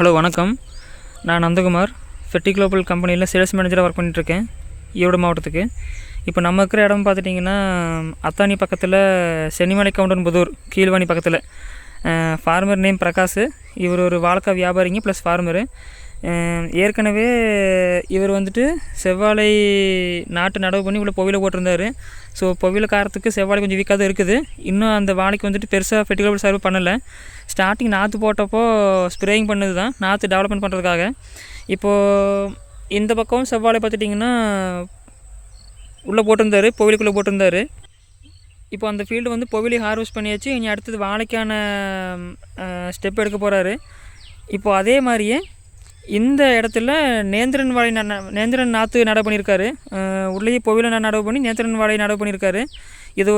Hello வணக்கம். நான் Nandakumar fatty global கம்பெனியில் சேல்ஸ் மேனேஜராக ஒர்க் பண்ணிகிட்ருக்கேன் ஈரோடு மாவட்டத்துக்கு. இப்போ நம்ம இருக்கிற இடம் பார்த்துட்டிங்கன்னா அத்தானி பக்கத்தில் சென்னிமலை கவுண்டன்புதூர் கீழ்வாணி பக்கத்தில். Farmer name Prakash. இவர் ஒரு வாழைக்காய் வியாபாரிங்க ப்ளஸ் ஃபார்மரு. ஏற்கனவே இவர் வந்துட்டு செவ்வாழை நாட்டு நடவு பண்ணி உள்ள பொவியில் போட்டிருந்தார். ஸோ பொவியில் காரத்துக்கு செவ்வாழை கொஞ்சம் வீக்காக இருக்குது. இன்னும் அந்த வாழைக்கு வந்துட்டு பெருசாக ஃபெட்டி குளோபல் சர்வ் பண்ணலை. ஸ்டார்டிங் நாற்று போட்டப்போ ஸ்ப்ரேயிங் பண்ணது தான், நாற்று டெவலப்மெண்ட் பண்ணுறதுக்காக. இப்போது இந்த பக்கம் செவ்வாழை பார்த்துட்டிங்கன்னா உள்ளே போட்டிருந்தார், பொவிலுக்குள்ளே போட்டிருந்தார். இப்போ அந்த ஃபீல்டு வந்து பொவிலி ஹார்வெஸ்ட் பண்ணியாச்சு. இனி அடுத்தது வாழைக்கான ஸ்டெப் எடுக்க போகிறாரு. இப்போது அதே மாதிரியே இந்த இடத்துல நேந்திரன் வாழை நேந்திரன் நாற்று நடவு பண்ணியிருக்காரு. உள்ளேயே பொவில நடவு பண்ணி நேந்திரன் வாழை நடவு பண்ணியிருக்காரு. இது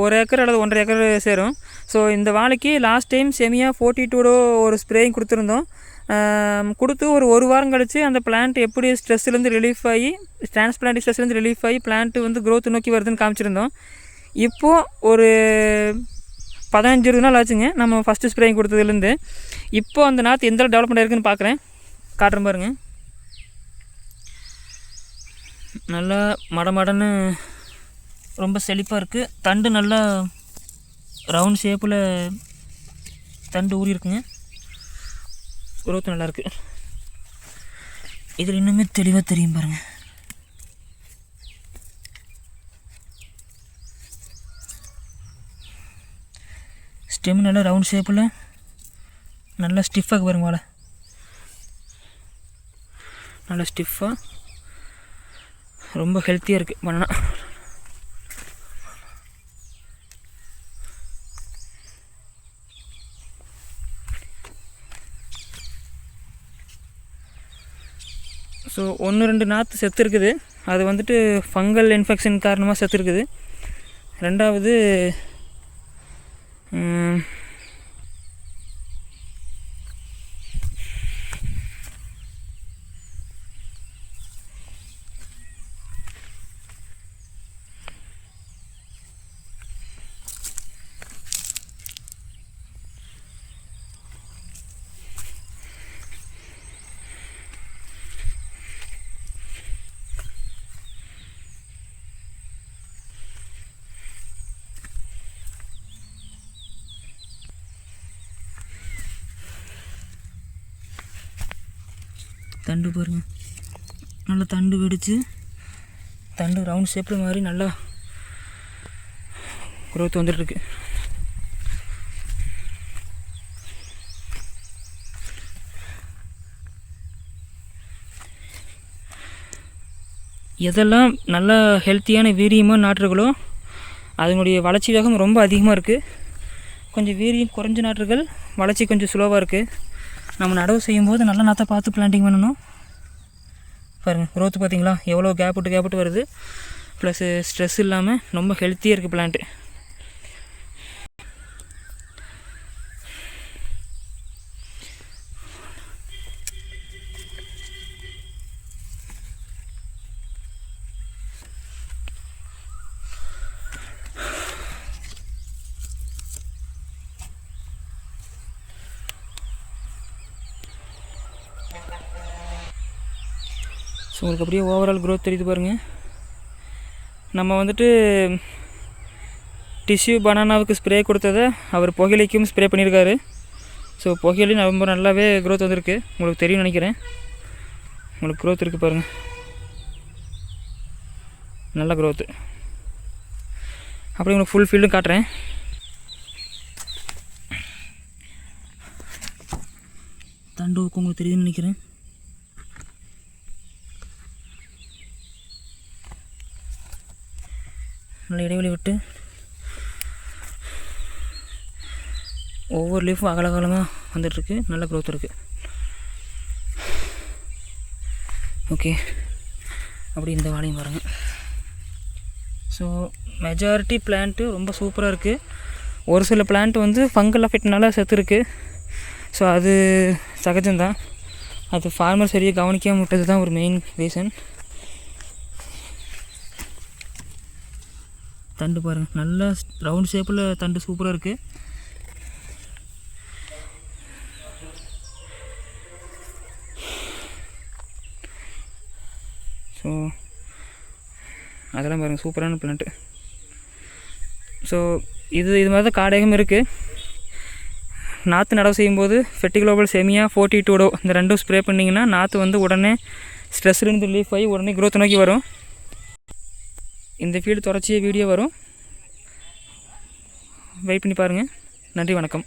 ஒரு ஏக்கர் அல்லது 1.5 ஏக்கர் சேரும். ஸோ இந்த வாழைக்கு லாஸ்ட் டைம் செமியாக 42 ஒரு ஸ்ப்ரேயிங் கொடுத்துருந்தோம். கொடுத்து ஒரு வாரம் கழித்து அந்த பிளான்ட் எப்படி ஸ்ட்ரெஸ்லேருந்து ரிலீஃப் ஆகி டிரான்ஸ்பிளான்ட் ஸ்ட்ரெஸ்லேருந்து ரிலீஃப் ஆகி பிளான்ட்டு வந்து க்ரோத் நோக்கி வருதுன்னு காமிச்சிருந்தோம். இப்போது ஒரு 15-20 நாள் ஆச்சுங்க நம்ம ஃபஸ்ட்டு ஸ்ப்ரேயிங் கொடுத்ததுலேருந்து. இப்போது அந்த நாற்று எந்த அளவு டெவலப்மெண்ட் இருக்குதுன்னு பார்க்குறேன், காட்டுறேன் பாருங்க. நல்லா மடமடன்னு ரொம்ப செழிப்பாக இருக்குது. தண்டு நல்லா ரவுண்ட் ஷேப்பில் தண்டு ஊறி இருக்குங்க. குரோத் நல்லாயிருக்கு. இதில் இன்னுமே தெளிவாக தெரியும் பாருங்கள். ஸ்டெம் நல்லா ரவுண்ட் ஷேப்பில் நல்லா ஸ்டிஃபாக பாருங்க. வாழை நல்லா ஸ்டிஃபாக ரொம்ப ஹெல்த்தியாக இருக்குது பண்ணா. ஸோ 1-2 நாற்று செத்து இருக்குது. அது வந்துட்டு ஃபங்கல் இன்ஃபெக்ஷன் காரணமாக செத்து இருக்குது. ரெண்டாவது தண்டு பாருங்கள், நல்லா தண்டு வெடித்து தண்டு ரவுண்ட் ஷேப்பில் மாதிரி நல்லா குரோத் வந்துட்டுருக்கு. எதெல்லாம் நல்லா ஹெல்த்தியான வீரியமாக நாற்றுகளோ அதனுடைய வளர்ச்சி வேகம் ரொம்ப அதிகமாக இருக்குது. கொஞ்சம் வீரியம் குறைஞ்ச நாற்றுகள் வளர்ச்சி கொஞ்சம் ஸ்லோவாக இருக்குது. நம்ம நடவு செய்யும்போது நல்லா நாற்றை பார்த்து பிளான்டிங் பண்ணணும். பாருங்கள் க்ரோத்து பார்த்திங்களா, எவ்வளோ கேப் விட்டு வருது. ப்ளஸ் ஸ்ட்ரெஸ் இல்லாமல் ரொம்ப ஹெல்த்தியாக இருக்குது பிளான்ட்டு. ஸோ உங்களுக்கு அப்படியே ஓவரால் க்ரோத் தெரியுது பாருங்கள். நம்ம வந்துட்டு டிஷ்யூ பனானாவுக்கு ஸ்ப்ரே கொடுத்ததை அவர் புகையிலைக்கும் ஸ்ப்ரே பண்ணியிருக்காரு. ஸோ புகையிலையும் ரொம்ப நல்லாவே க்ரோத் வந்திருக்கு. உங்களுக்கு தெரியும்னு நினைக்கிறேன். உங்களுக்கு க்ரோத் இருக்குது பாருங்கள், நல்ல க்ரோத்து. அப்படி உங்களுக்கு ஃபுல் ஃபீல்டும் காட்டுறேன். தண்டு உங்களுக்கு தெரியுதுன்னு நினைக்கிறேன். நல்ல இடைவெளி விட்டு ஒவ்வொரு லீஃபும் அகலகாலமாக வந்துட்டுருக்கு. நல்ல க்ரோத் இருக்குது. ஓகே, அப்படி இந்த வாழையும் பாருங்கள். ஸோ மெஜாரிட்டி பிளான்ட்டு ரொம்ப சூப்பராக இருக்குது. ஒரு சில பிளான்ட் வந்து ஃபங்கல் அஃபெக்ட்னால செத்துருக்கு. ஸோ அது சகஜம்தான். அது ஃபார்மர் சரியாக கவனிக்காமல் விட்டது தான் ஒரு மெயின் ரீசன். தண்டு பாருங்கள், நல்லா ரவுண்ட் ஷேப்பில் தண்டு சூப்பராக இருக்குது. ஸோ அதெல்லாம் பாருங்கள், சூப்பரான பிளான்ட்டு. ஸோ இது மாதிரி தான் காடேகம் இருக்குது. நாற்று நடவு செய்யும்போது ஃபெர்டிகுளோபல் செமியா 42 இந்த ரெண்டும் ஸ்ப்ரே பண்ணிங்கன்னா நாற்று வந்து உடனே ஸ்ட்ரெஸ்லேருந்து ரிலீஃப் ஆகி உடனே க்ரோத் நோக்கி வரும். இந்த ஃபீல்டு தொடர்ச்சியாக வீடியோ வரும், வெயிட் பண்ணி பாருங்கள். நன்றி, வணக்கம்.